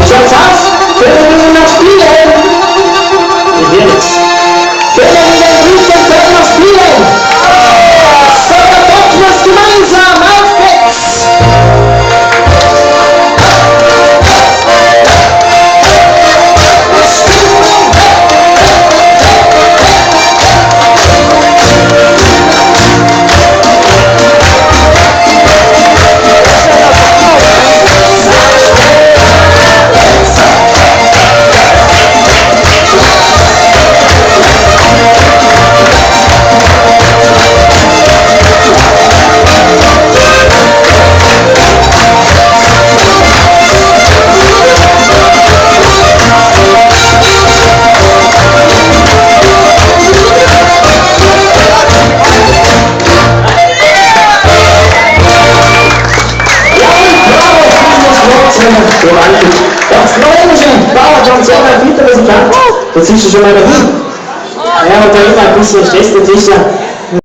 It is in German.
Schaut's aus, können wir noch spielen? Wie wird's? Können wir den Grüßen können noch spielen? So, dann packen wir es gemeinsam, auf geht's! Das Neue Bauerkonzert hat wieder Resultat. Da siehst du schon mal dahin. Ja, und da immer ein bisschen Stress dazwischen.